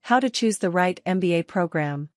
How to choose the right MBA program.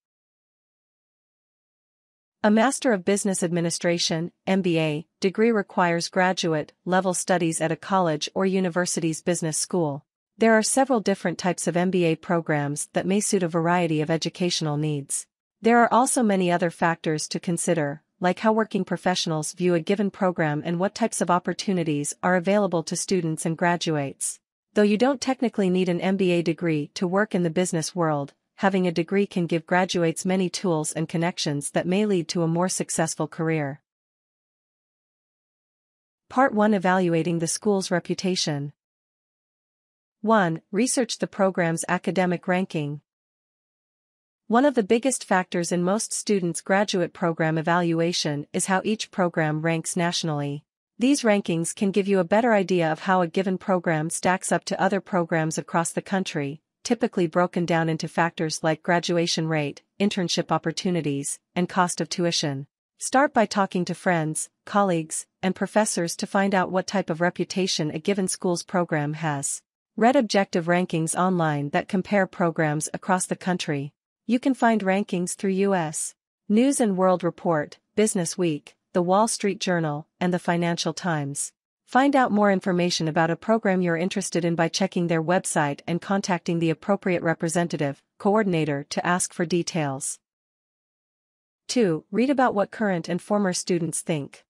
A Master of Business Administration (MBA) degree requires graduate-level studies at a college or university's business school. There are several different types of MBA programs that may suit a variety of educational needs. There are also many other factors to consider, like how working professionals view a given program and what types of opportunities are available to students and graduates. Though you don't technically need an MBA degree to work in the business world, having a degree can give graduates many tools and connections that may lead to a more successful career. Part 1: Evaluating the school's reputation. 1. Research the program's academic ranking. One of the biggest factors in most students' graduate program evaluation is how each program ranks nationally. These rankings can give you a better idea of how a given program stacks up to other programs across the country, typically broken down into factors like graduation rate, internship opportunities, and cost of tuition. Start by talking to friends, colleagues, and professors to find out what type of reputation a given school's program has. Read objective rankings online that compare programs across the country. You can find rankings through U.S. News and World Report, Business Week, The Wall Street Journal, and the Financial Times. Find out more information about a program you're interested in by checking their website and contacting the appropriate representative, coordinator to ask for details. 2. Read about what current and former students think.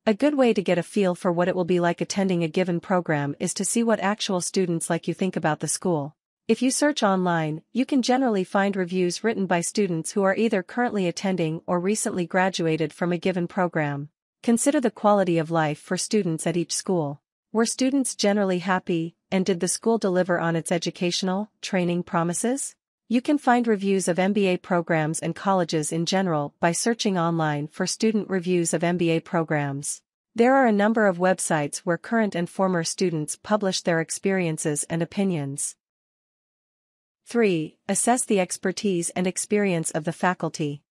A good way to get a feel for what it will be like attending a given program is to see what actual students like you think about the school. If you search online, you can generally find reviews written by students who are either currently attending or recently graduated from a given program. Consider the quality of life for students at each school. Were students generally happy, and did the school deliver on its educational, training promises? You can find reviews of MBA programs and colleges in general by searching online for student reviews of MBA programs. There are a number of websites where current and former students publish their experiences and opinions. 3. Assess the expertise and experience of the faculty.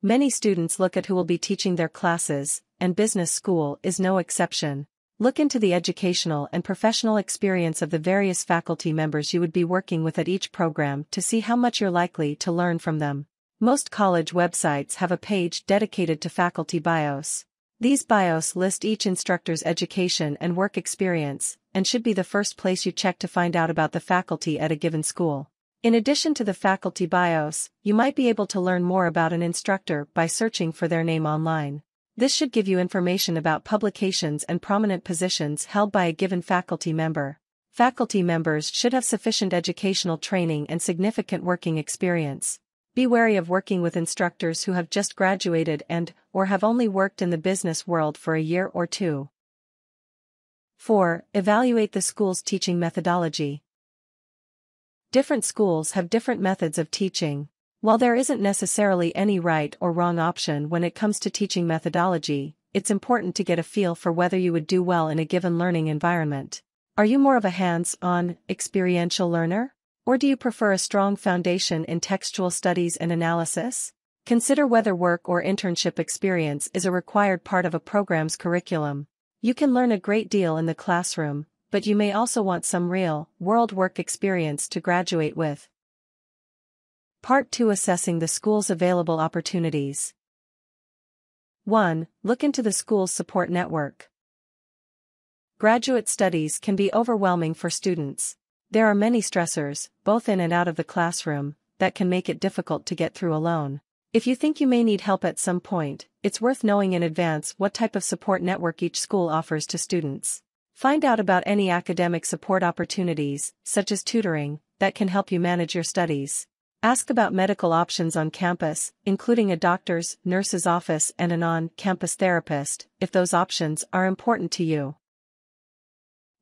Many students look at who will be teaching their classes, and business school is no exception. Look into the educational and professional experience of the various faculty members you would be working with at each program to see how much you're likely to learn from them. Most college websites have a page dedicated to faculty bios. These bios list each instructor's education and work experience, and should be the first place you check to find out about the faculty at a given school. In addition to the faculty bios, you might be able to learn more about an instructor by searching for their name online. This should give you information about publications and prominent positions held by a given faculty member. Faculty members should have sufficient educational training and significant working experience. Be wary of working with instructors who have just graduated or have only worked in the business world for a year or two. 4. Evaluate the school's teaching methodology. Different schools have different methods of teaching. While there isn't necessarily any right or wrong option when it comes to teaching methodology, it's important to get a feel for whether you would do well in a given learning environment. Are you more of a hands-on, experiential learner? Or do you prefer a strong foundation in textual studies and analysis? Consider whether work or internship experience is a required part of a program's curriculum. You can learn a great deal in the classroom, but you may also want some real-world work experience to graduate with. Part 2: Assessing the school's available opportunities. 1. Look into the school's support network. Graduate studies can be overwhelming for students. There are many stressors, both in and out of the classroom, that can make it difficult to get through alone. If you think you may need help at some point, it's worth knowing in advance what type of support network each school offers to students. Find out about any academic support opportunities, such as tutoring, that can help you manage your studies. Ask about medical options on campus, including a doctor's, nurse's office and an on-campus therapist, if those options are important to you.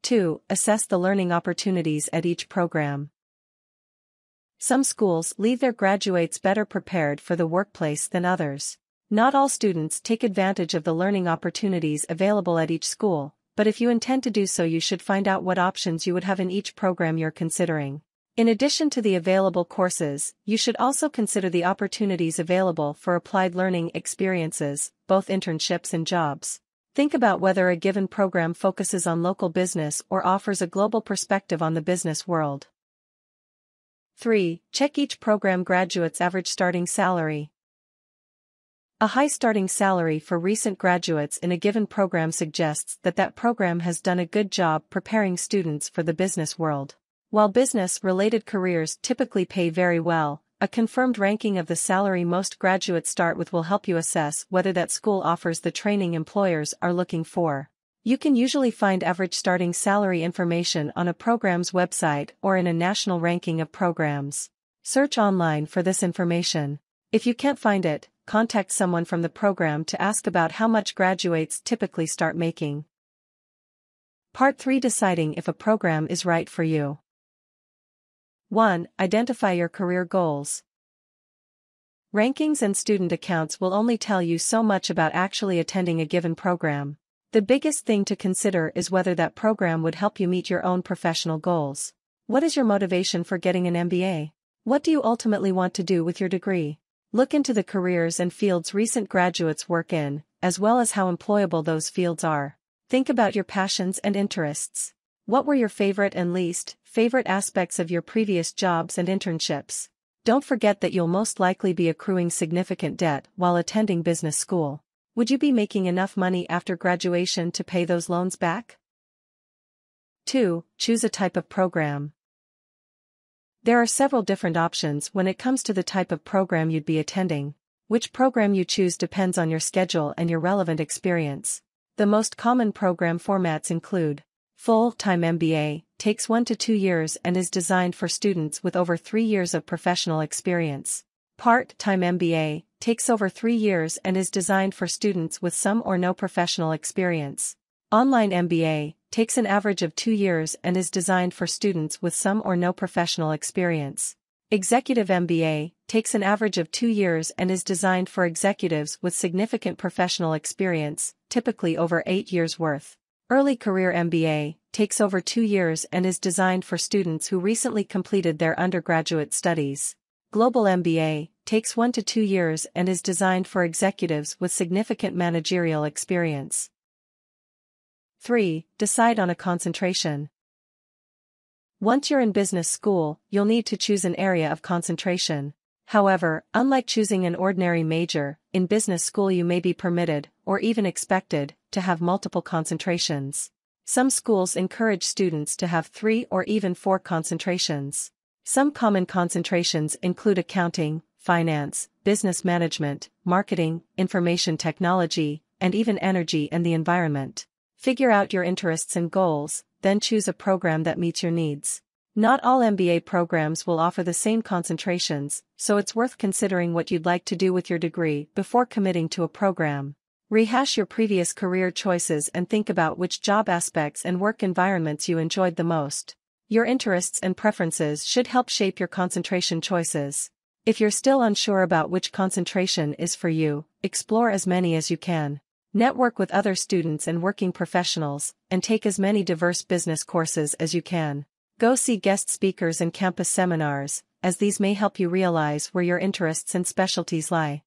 2. Assess the learning opportunities at each program. Some schools leave their graduates better prepared for the workplace than others. Not all students take advantage of the learning opportunities available at each school, but if you intend to do so, you should find out what options you would have in each program you're considering. In addition to the available courses, you should also consider the opportunities available for applied learning experiences, both internships and jobs. Think about whether a given program focuses on local business or offers a global perspective on the business world. 3. Check each program graduate's average starting salary. A high starting salary for recent graduates in a given program suggests that that program has done a good job preparing students for the business world. While business-related careers typically pay very well, a confirmed ranking of the salary most graduates start with will help you assess whether that school offers the training employers are looking for. You can usually find average starting salary information on a program's website or in a national ranking of programs. Search online for this information. If you can't find it, contact someone from the program to ask about how much graduates typically start making. Part 3: Deciding if a program is right for you. 1. Identify your career goals. Rankings and student accounts will only tell you so much about actually attending a given program. The biggest thing to consider is whether that program would help you meet your own professional goals. What is your motivation for getting an MBA? What do you ultimately want to do with your degree? Look into the careers and fields recent graduates work in, as well as how employable those fields are. Think about your passions and interests. What were your favorite and least favorite aspects of your previous jobs and internships? Don't forget that you'll most likely be accruing significant debt while attending business school. Would you be making enough money after graduation to pay those loans back? 2. Choose a type of program. There are several different options when it comes to the type of program you'd be attending. Which program you choose depends on your schedule and your relevant experience. The most common program formats include full-time MBA, takes 1 to 2 years and is designed for students with over 3 years of professional experience. Part-time MBA, takes over 3 years and is designed for students with some or no professional experience. Online MBA, takes an average of 2 years and is designed for students with some or no professional experience. Executive MBA, takes an average of 2 years and is designed for executives with significant professional experience, typically over 8 years' worth. Early Career MBA, takes over 2 years and is designed for students who recently completed their undergraduate studies. Global MBA, takes 1 to 2 years and is designed for executives with significant managerial experience. 3. Decide on a concentration. Once you're in business school, you'll need to choose an area of concentration. However, unlike choosing an ordinary major, in business school you may be permitted, or even expected, to have multiple concentrations. Some schools encourage students to have 3 or even 4 concentrations. Some common concentrations include accounting, finance, business management, marketing, information technology, and even energy and the environment. Figure out your interests and goals, then choose a program that meets your needs. Not all MBA programs will offer the same concentrations, so it's worth considering what you'd like to do with your degree before committing to a program. Rehash your previous career choices and think about which job aspects and work environments you enjoyed the most. Your interests and preferences should help shape your concentration choices. If you're still unsure about which concentration is for you, explore as many as you can. Network with other students and working professionals, and take as many diverse business courses as you can. Go see guest speakers and campus seminars, as these may help you realize where your interests and specialties lie.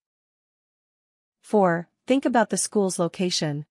4. Think about the school's location.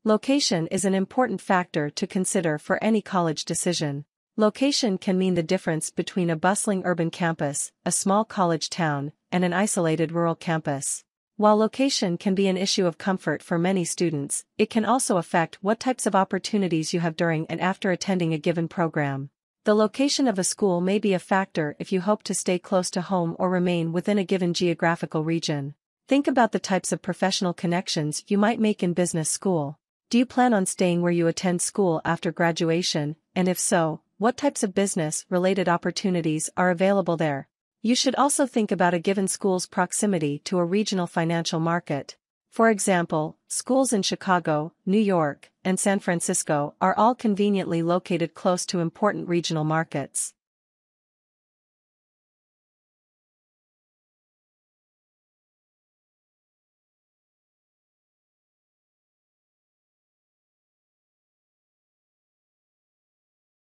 Location is an important factor to consider for any college decision. Location can mean the difference between a bustling urban campus, a small college town, and an isolated rural campus. While location can be an issue of comfort for many students, it can also affect what types of opportunities you have during and after attending a given program. The location of a school may be a factor if you hope to stay close to home or remain within a given geographical region. Think about the types of professional connections you might make in business school. Do you plan on staying where you attend school after graduation, and if so, what types of business-related opportunities are available there? You should also think about a given school's proximity to a regional financial market. For example, schools in Chicago, New York, and San Francisco are all conveniently located close to important regional markets.